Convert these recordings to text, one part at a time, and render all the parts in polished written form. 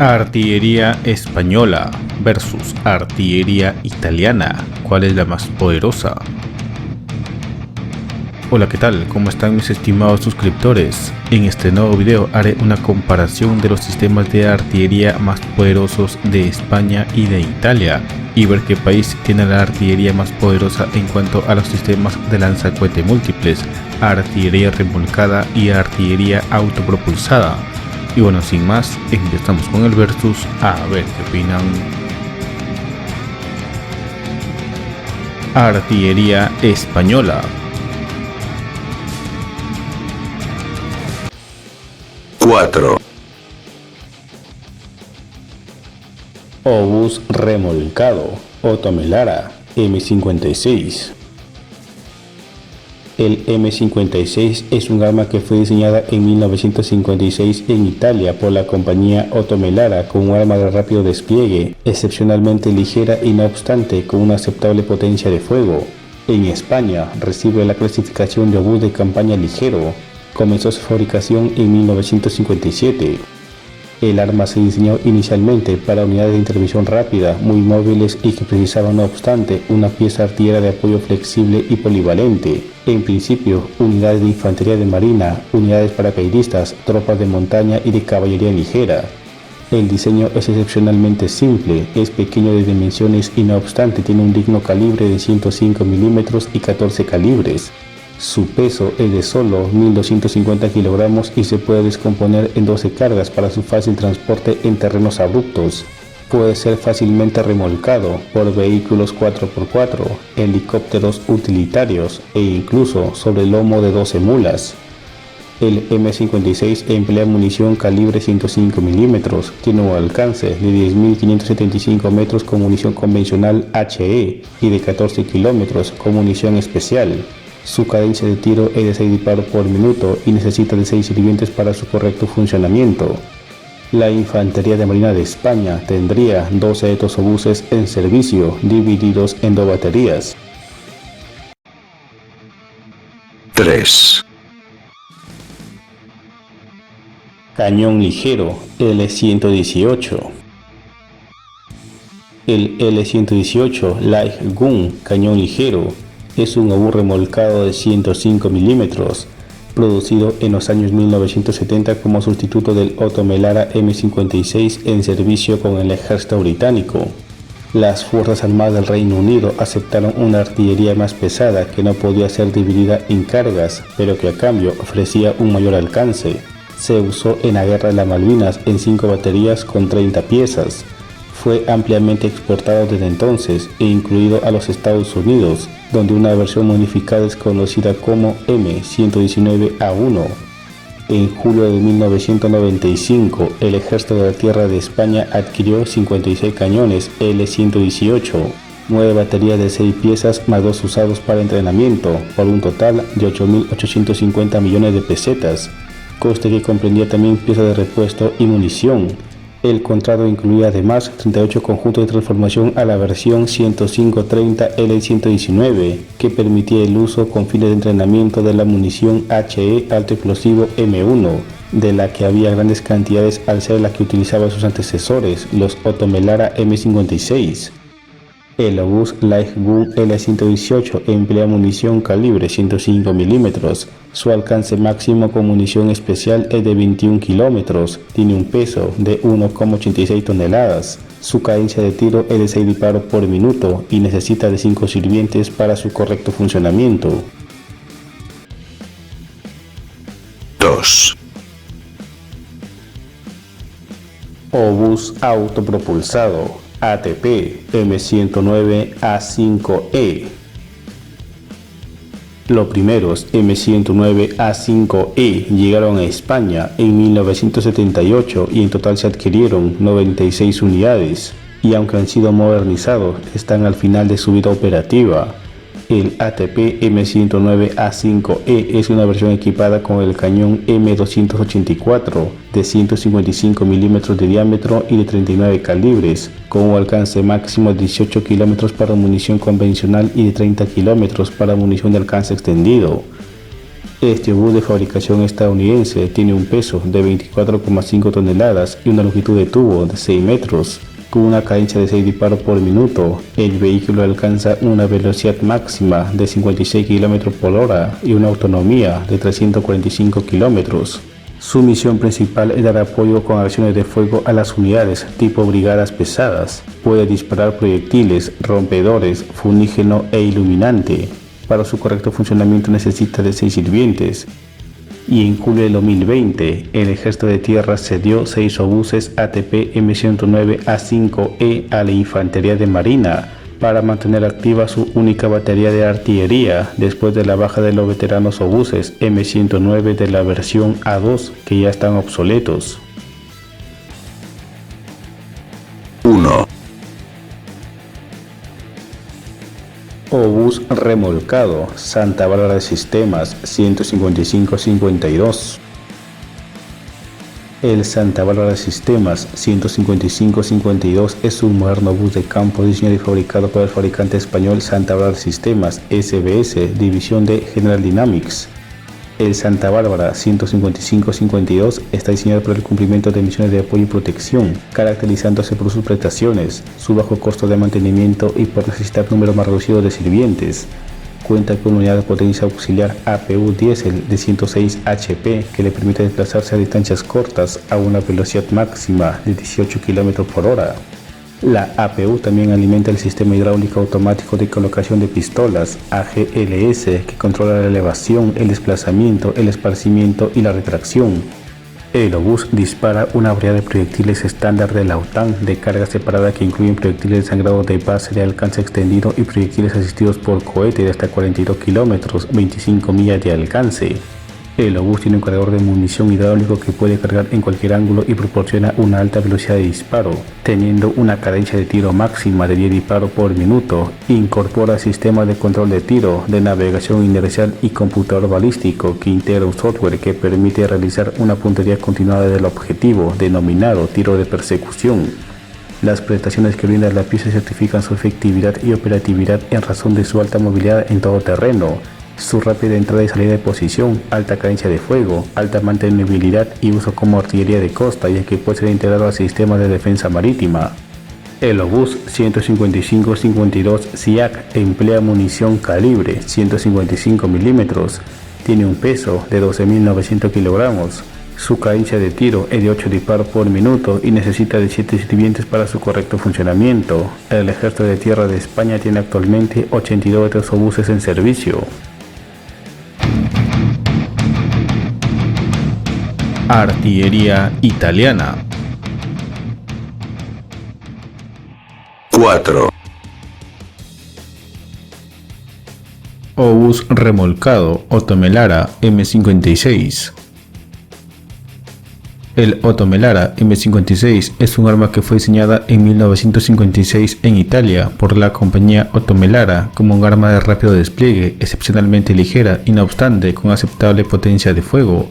Artillería española versus artillería italiana. ¿Cuál es la más poderosa? Hola, ¿qué tal? ¿Cómo están mis estimados suscriptores? En este nuevo video haré una comparación de los sistemas de artillería más poderosos de España y de Italia y ver qué país tiene la artillería más poderosa en cuanto a los sistemas de lanzacohete múltiples, artillería remolcada y artillería autopropulsada. Y bueno, sin más, empezamos con el versus, a ver qué opinan. Artillería española. 4. Obús remolcado Otto Melara M56. El M56 es un arma que fue diseñada en 1956 en Italia por la compañía Otto Melara con un arma de rápido despliegue, excepcionalmente ligera y no obstante con una aceptable potencia de fuego. En España recibe la clasificación de obús de campaña ligero. Comenzó su fabricación en 1957. El arma se diseñó inicialmente para unidades de intervención rápida, muy móviles y que precisaban no obstante una pieza artillera de apoyo flexible y polivalente. En principio, unidades de infantería de marina, unidades paracaidistas, tropas de montaña y de caballería ligera. El diseño es excepcionalmente simple, es pequeño de dimensiones y no obstante tiene un digno calibre de 105 mm y 14 calibres. Su peso es de solo 1.250 kilogramos y se puede descomponer en 12 cargas para su fácil transporte en terrenos abruptos. Puede ser fácilmente remolcado por vehículos 4x4, helicópteros utilitarios e incluso sobre el lomo de 12 mulas. El M56 emplea munición calibre 105 mm, tiene un alcance de 10.575 metros con munición convencional HE y de 14 kilómetros con munición especial. Su cadencia de tiro es de 6 disparos por minuto y necesita de 6 sirvientes para su correcto funcionamiento. La Infantería de Marina de España tendría 12 de estos obuses en servicio, divididos en 2 baterías. 3. Cañón ligero L118. El L118 Light Gun cañón ligero es un obús remolcado de 105 mm, producido en los años 1970 como sustituto del Otto Melara M56 en servicio con el ejército británico. Las Fuerzas Armadas del Reino Unido aceptaron una artillería más pesada que no podía ser dividida en cargas, pero que a cambio ofrecía un mayor alcance. Se usó en la Guerra de las Malvinas en 5 baterías con 30 piezas. Fue ampliamente exportado desde entonces e incluido a los Estados Unidos, donde una versión modificada es conocida como M119A1. En julio de 1995, el Ejército de la Tierra de España adquirió 56 cañones L118, 9 baterías de 6 piezas más 2 usados para entrenamiento, por un total de 8.850 millones de pesetas, coste que comprendía también piezas de repuesto y munición. El contrato incluía además 38 conjuntos de transformación a la versión 105-30 L119, que permitía el uso con fines de entrenamiento de la munición HE alto explosivo M1, de la que había grandes cantidades al ser la que utilizaban sus antecesores, los Otto Melara M56. El obús Light Gun L118 emplea munición calibre 105 mm. Su alcance máximo con munición especial es de 21 kilómetros. Tiene un peso de 1,86 toneladas. Su cadencia de tiro es de 6 disparos por minuto y necesita de 5 sirvientes para su correcto funcionamiento. 2. Obús autopropulsado ATP M109A5E. Los primeros M109A5E llegaron a España en 1978 y en total se adquirieron 96 unidades, y aunque han sido modernizados, están al final de su vida operativa. El ATP M109A5E es una versión equipada con el cañón M284 de 155 mm de diámetro y de 39 calibres, con un alcance máximo de 18 km para munición convencional y de 30 km para munición de alcance extendido. Este obús de fabricación estadounidense tiene un peso de 24,5 toneladas y una longitud de tubo de 6 metros. Con una cadencia de 6 disparos por minuto, el vehículo alcanza una velocidad máxima de 56 km por hora y una autonomía de 345 km. Su misión principal es dar apoyo con acciones de fuego a las unidades tipo brigadas pesadas. Puede disparar proyectiles, rompedores, fumígeno e iluminante. Para su correcto funcionamiento necesita de 6 sirvientes. Y en julio de 2020, el Ejército de Tierra cedió 6 obuses ATP M109A5E a la Infantería de Marina para mantener activa su única batería de artillería después de la baja de los veteranos obuses M109 de la versión A2 que ya están obsoletos. 1, Obús remolcado Santa Bárbara de Sistemas 155-52. El Santa Bárbara de Sistemas 155-52 es un moderno obús de campo diseñado y fabricado por el fabricante español Santa Bárbara de Sistemas SBS, división de General Dynamics. El Santa Bárbara 155-52 está diseñado para el cumplimiento de misiones de apoyo y protección, caracterizándose por sus prestaciones, su bajo costo de mantenimiento y por necesitar número más reducido de sirvientes. Cuenta con una unidad de potencia auxiliar APU diésel de 106 HP que le permite desplazarse a distancias cortas a una velocidad máxima de 18 km por hora. La APU también alimenta el sistema hidráulico automático de colocación de pistolas AGLS que controla la elevación, el desplazamiento, el esparcimiento y la retracción. El obús dispara una variedad de proyectiles estándar de la OTAN de carga separada que incluyen proyectiles de sangrado de base de alcance extendido y proyectiles asistidos por cohete de hasta 42 km, 25 millas de alcance. El obús tiene un cargador de munición hidráulico que puede cargar en cualquier ángulo y proporciona una alta velocidad de disparo, teniendo una cadencia de tiro máxima de 10 disparos por minuto. Incorpora sistemas de control de tiro, de navegación inercial y computador balístico que integra un software que permite realizar una puntería continuada del objetivo, denominado tiro de persecución. Las prestaciones que brinda la pieza certifican su efectividad y operatividad en razón de su alta movilidad en todo terreno, su rápida entrada y salida de posición, alta cadencia de fuego, alta mantenibilidad y uso como artillería de costa, ya que puede ser integrado al sistema de defensa marítima. El obús 155-52 SIAC emplea munición calibre 155 mm, tiene un peso de 12.900 kg, su cadencia de tiro es de 8 disparos por minuto y necesita de 7 sirvientes para su correcto funcionamiento. El Ejército de Tierra de España tiene actualmente 82 de estos obuses en servicio. Artillería italiana. 4, Obús remolcado Otto Melara M56. El Otto Melara M56 es un arma que fue diseñada en 1956 en Italia por la compañía Otto Melara como un arma de rápido despliegue, excepcionalmente ligera y no obstante con aceptable potencia de fuego.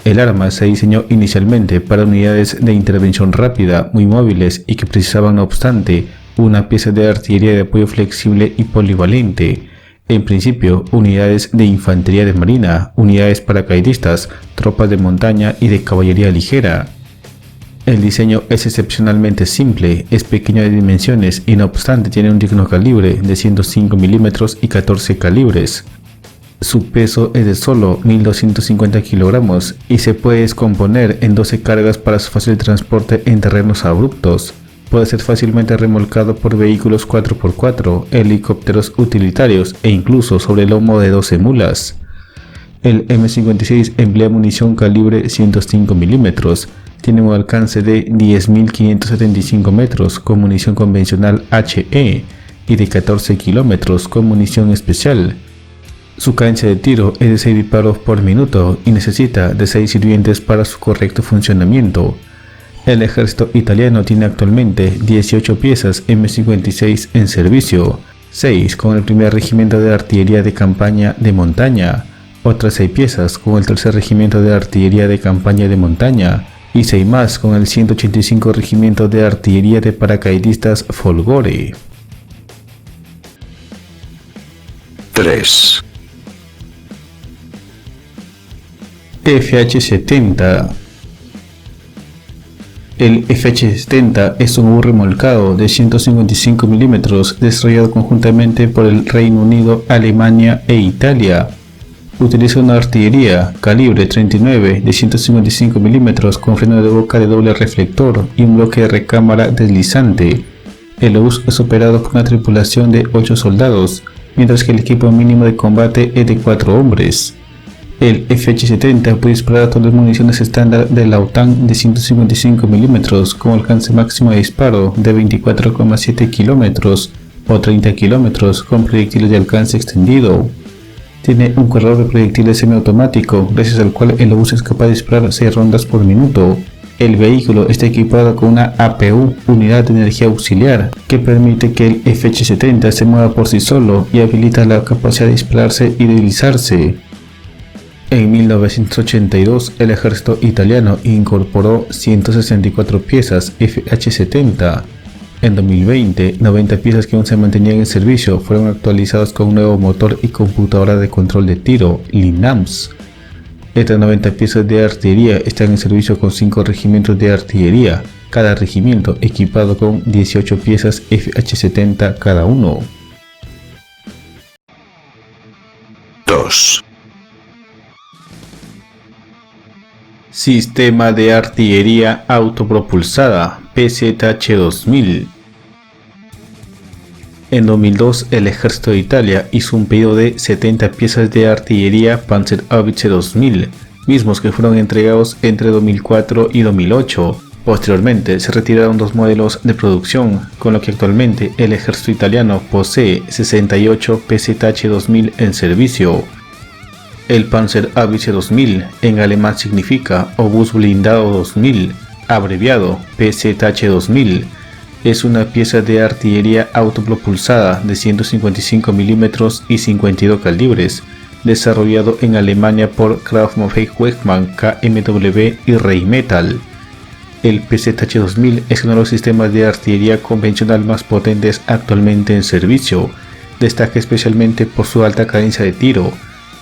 El arma se diseñó inicialmente para unidades de intervención rápida muy móviles y que precisaban no obstante una pieza de artillería de apoyo flexible y polivalente. En principio, unidades de infantería de marina, unidades paracaidistas, tropas de montaña y de caballería ligera. El diseño es excepcionalmente simple, es pequeño de dimensiones y no obstante tiene un digno calibre de 105 mm y 14 calibres. Su peso es de solo 1.250 kilogramos y se puede descomponer en 12 cargas para su fácil transporte en terrenos abruptos. Puede ser fácilmente remolcado por vehículos 4x4, helicópteros utilitarios e incluso sobre el lomo de 12 mulas. El M56 emplea munición calibre 105 mm, tiene un alcance de 10.575 metros con munición convencional HE y de 14 kilómetros con munición especial. Su cadencia de tiro es de 6 disparos por minuto y necesita de 6 sirvientes para su correcto funcionamiento. El ejército italiano tiene actualmente 18 piezas M56 en servicio, 6 con el primer regimiento de artillería de campaña de montaña, otras 6 piezas con el tercer regimiento de artillería de campaña de montaña y 6 más con el 185 regimiento de artillería de paracaidistas Folgore. 3, FH-70. El FH-70 es un obús remolcado de 155 mm desarrollado conjuntamente por el Reino Unido, Alemania e Italia. Utiliza una artillería calibre 39 de 155 mm con freno de boca de doble reflector y un bloque de recámara deslizante. El obús es operado por una tripulación de 8 soldados, mientras que el equipo mínimo de combate es de 4 hombres. El FH-70 puede disparar todas las municiones estándar de la OTAN de 155 mm con alcance máximo de disparo de 24,7 km o 30 km con proyectiles de alcance extendido. Tiene un cargador de proyectiles semiautomático, gracias al cual el obús es capaz de disparar 6 rondas por minuto. El vehículo está equipado con una APU, unidad de energía auxiliar, que permite que el FH-70 se mueva por sí solo y habilita la capacidad de dispararse y deslizarse. En 1982, el ejército italiano incorporó 164 piezas FH-70. En 2020, 90 piezas que aún se mantenían en servicio fueron actualizadas con un nuevo motor y computadora de control de tiro, LINAMS. Estas 90 piezas de artillería están en servicio con 5 regimientos de artillería, cada regimiento equipado con 18 piezas FH-70 cada uno. 2. Sistema de artillería autopropulsada PZH-2000. En 2002, el ejército de Italia hizo un pedido de 70 piezas de artillería Panzerhaubitze 2000, mismos que fueron entregados entre 2004 y 2008. Posteriormente, se retiraron 2 modelos de producción, con lo que actualmente el ejército italiano posee 68 PZH-2000 en servicio. El Panzerhaubitze 2000 en alemán significa Obús Blindado 2000, abreviado PZH-2000. Es una pieza de artillería autopropulsada de 155 mm y 52 calibres, desarrollado en Alemania por Krauss-Maffei-Wegmann, KMW y Rheinmetall. El PZH-2000 es uno de los sistemas de artillería convencional más potentes actualmente en servicio. Destaca especialmente por su alta cadencia de tiro.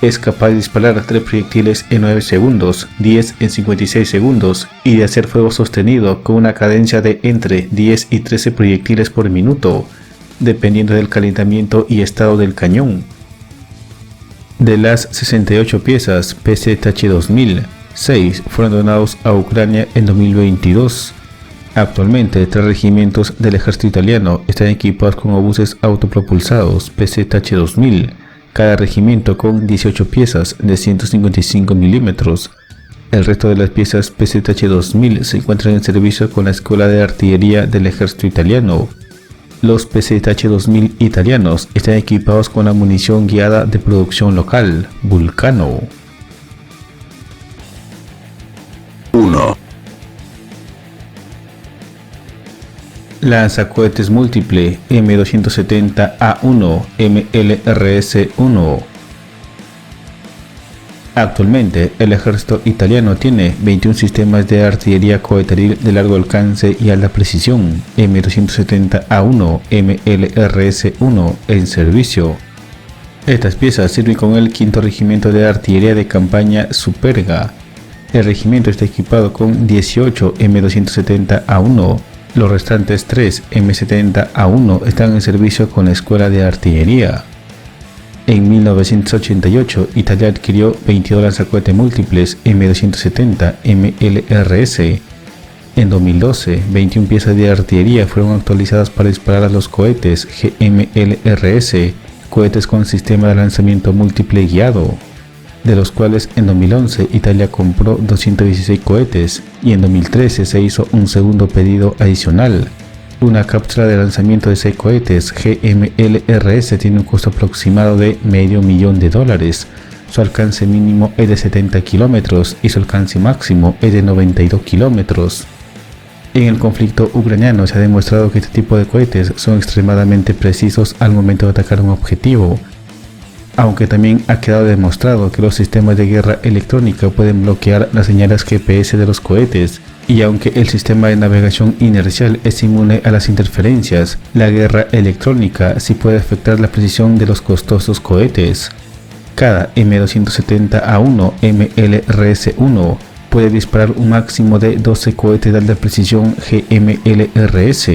Es capaz de disparar 3 proyectiles en 9 segundos, 10 en 56 segundos y de hacer fuego sostenido con una cadencia de entre 10 y 13 proyectiles por minuto, dependiendo del calentamiento y estado del cañón. De las 68 piezas PZH-2000, 6 fueron donados a Ucrania en 2022. Actualmente, 3 regimientos del ejército italiano están equipados con obuses autopropulsados PZH-2000, cada regimiento con 18 piezas de 155 mm. El resto de las piezas PZH-2000 se encuentran en servicio con la Escuela de Artillería del Ejército Italiano. Los PZH-2000 italianos están equipados con la munición guiada de producción local, Vulcano. 1. Lanzacohetes múltiple M270A1 MLRS-1. Actualmente, el ejército italiano tiene 21 sistemas de artillería coheteril de largo alcance y alta precisión M270A1 MLRS-1 en servicio. Estas piezas sirven con el 5º Regimiento de Artillería de Campaña Superga. El regimiento está equipado con 18 M270A1. Los restantes 3 M70A1 están en servicio con la Escuela de Artillería. En 1988, Italia adquirió 22 lanzacohetes múltiples M270 MLRS. En 2012, 21 piezas de artillería fueron actualizadas para disparar a los cohetes GMLRS, cohetes con sistema de lanzamiento múltiple guiado, de los cuales en 2011 Italia compró 216 cohetes y en 2013 se hizo un segundo pedido adicional. Una cápsula de lanzamiento de 6 cohetes GMLRS tiene un costo aproximado de $500,000. Su alcance mínimo es de 70 km y su alcance máximo es de 92 km. En el conflicto ucraniano se ha demostrado que este tipo de cohetes son extremadamente precisos al momento de atacar un objetivo, aunque también ha quedado demostrado que los sistemas de guerra electrónica pueden bloquear las señales GPS de los cohetes, y aunque el sistema de navegación inercial es inmune a las interferencias, la guerra electrónica sí puede afectar la precisión de los costosos cohetes. Cada M270A1 MLRS-1 puede disparar un máximo de 12 cohetes de alta precisión GMLRS.